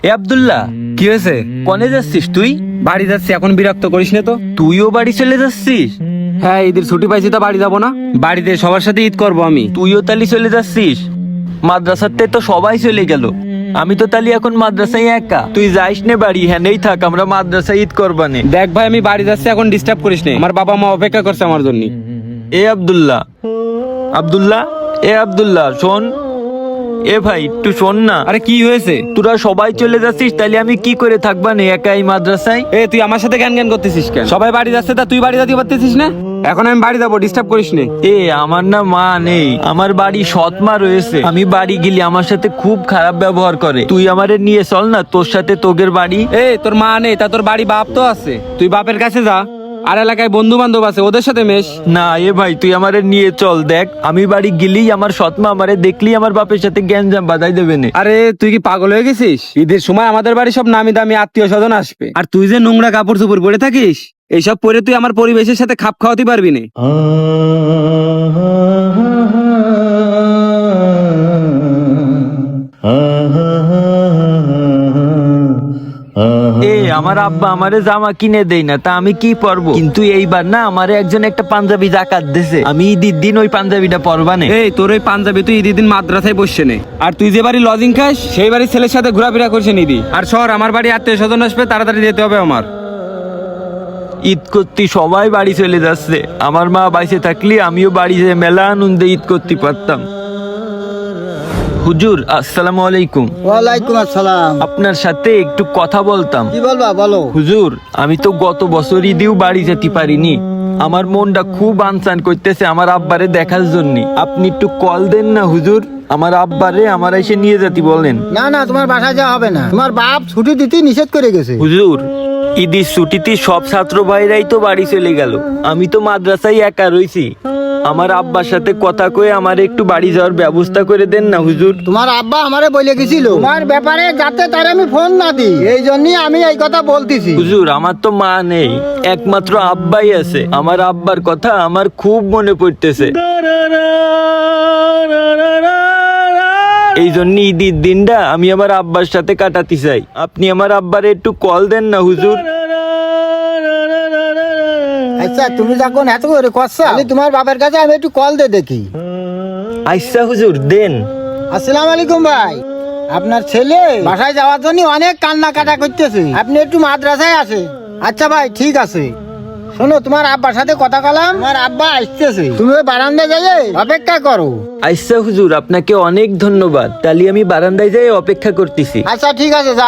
এ আব্দুল্লাহ, কি হয়েছে? কনে যাচ্ছিস তুই? বাড়ি যাচ্ছি, এখন বিরক্ত করিস না তো। তুইও বাড়ি চলে যাচ্ছিস? হ্যাঁ, ঈদের ছুটি পাইছি তো বাড়ি যাবো না? বাড়িতে সবার সাথে ঈদ করবো আমি। তুইও তালি চলে যাচ্ছিস? মাদ্রাসাতে তো সবাই চলে গেল, আমি তো তালি এখন মাদ্রাসায় একা। তুই যাইস নে বাড়ি, হ্যাঁ নেই থাক, আমরা মাদ্রাসায় ঈদ করবানে। দেখ ভাই, আমি বাড়ি যাচ্ছি, এখন ডিস্টার্ব করিস না। আমার বাবা মা অপেক্ষা করছে আমার জন্য। এ আব্দুল্লাহ, আব্দুল্লাহ, এ আব্দুল্লাহ শোন। এ ভাই একটু শোন না। আরে কি হয়েছে? তোরা সবাই চলে যাচ্ছিস, তাহলে আমি কি করে থাকবা নে একা এই মাদ্রাসায়? এ তুই আমার সাথে জ্ঞান জ্ঞান করতেছিস কেন? সবাই বাড়ি যাচ্ছে, তা তুই বাড়ি যেতে পারতেছিস না? এখন আমি বাড়ি যাবো, ডিস্টার্ব করিস না। এ আমার না মা নেই, আমার বাড়ি সৎ মা রয়েছে। আমি বাড়ি গেলে আমার সাথে খুব খারাপ ব্যবহার করে। তুই আমারে নিয়ে চল না তোর সাথে তোগের বাড়ি। এ তোর মা নেই, তা তোর বাড়ি বাপ তো আছে, তুই বাপের কাছে যা। আর এলাকায় বন্ধু বান্ধব আছে, ওদের সাথে মেশ। না এ ভাই, তুই আমারে নিয়ে চল। দেখ আমি বাড়ি গেলেই আমার সৎ মা আমারে দেখলেই আমার বাপের সাথে গ্যাঞ্জাম বাঁধাই দেবে না। আরে তুই কি পাগল হয়ে গেছিস? ঈদের সময় আমাদের বাড়ি সব নামি দামি আত্মীয় স্বজন আসবে, আর তুই যে নোংরা কাপড় চোপড় পরে থাকিস, এইসব পরে তুই আমার পরিবেশের সাথে খাপ খাওয়াতে পারবি না। এ আমার আব্বা আমারে জামা কিনে দেই না, তা আমি কি পরবো? কিন্তু এইবার না আমারে একজন একটা পাঞ্জাবি জাকাত দিছে, আমি ঈদের দিন ওই পাঞ্জাবিটা পরবানে। এই তোর ওই পাঞ্জাবি তুই ঈদের দিন মাদ্রাসায় বসছে নে, আর তুই যে বাড়ি লজিং খাস সেই বাড়ির ছেলের সাথে ঘোরাফেরা করছে নিদি। আর শহর আমার বাড়ি আত্মীয় স্বজন আসবে, তাড়াতাড়ি যেতে হবে আমার। ঈদ করতে সবাই বাড়ি চলে যাচ্ছে, আমার মা বাইসে থাকলে আমিও বাড়ি যেয়ে মেলা আনন্দে ঈদ করতে পারতাম। হুজুর আসসালামু আলাইকুম। ওয়ালাইকুম আসসালাম। আপনার সাথে একটু কথা বলতাম। কি বলবা বলো। হুজুর আমি তো গত বছর ঈদেও বাড়ি যেতে পারিনি, আমার মনটা খুব আনসান করতেছে আমার আব্বারে দেখার জন্য। আপনি একটু কল দেন না হুজুর, আমার আব্বারে আমার এসে নিয়ে যেতে বলেন। না না, তোমার বাসায় যাওয়া হবে না, তোমার বাপ ছুটি দিতে নিষেধ করে গেছে। হুজুর ঈদের ছুটিতে সব ছাত্র ভাইরাই তো বাড়ি চলে গেল, আমি তো মাদ্রাসায় একা রইছি। আমার আব্বার সাথে কথা কয়ে আমার একটু বাড়ি যাওয়ার ব্যবস্থা করে দেন না হুজুর। তোমার আব্বা আমারে বলে গেছিল তোমার ব্যাপারে যাতে তার আমি ফোন না দিই, এই জন্যই আমি এই কথা বলতেছি। হুজুর আমার তো মা নেই, একমাত্র আব্বাই আছে। আমার আব্বার কথা আমার খুব মনে পড়তেছে, এই জন্য ঈদের দিনটা আমি আমার আব্বার সাথে কাটাতে চাই। আপনি আমার আব্বারে একটু কল দেন না হুজুর। আচ্ছা তুমি যখন এত করে করছো, আমি তোমার বাবার কাছে আমি একটু কল দিয়ে দেখি। আচ্ছা হুজুর দেন। আসসালামু আলাইকুম ভাই, আপনার ছেলে বাসায় যাওয়ার জন্য অনেক কান্না কাটা করতেছে, আপনি একটু মাদ্রাসায় আসে। আচ্ছা ভাই ঠিক আছে। শোনো, তোমার আব্বার সাথে কথা বললাম, তোমার আব্বা আসতেছে, তুমি ওই বারান্দায় যাই অপেক্ষা করো। আচ্ছা হুজুর আপনাকে অনেক ধন্যবাদ, তাহলে আমি বারান্দায় যাই অপেক্ষা করতেছি। আচ্ছা ঠিক আছে।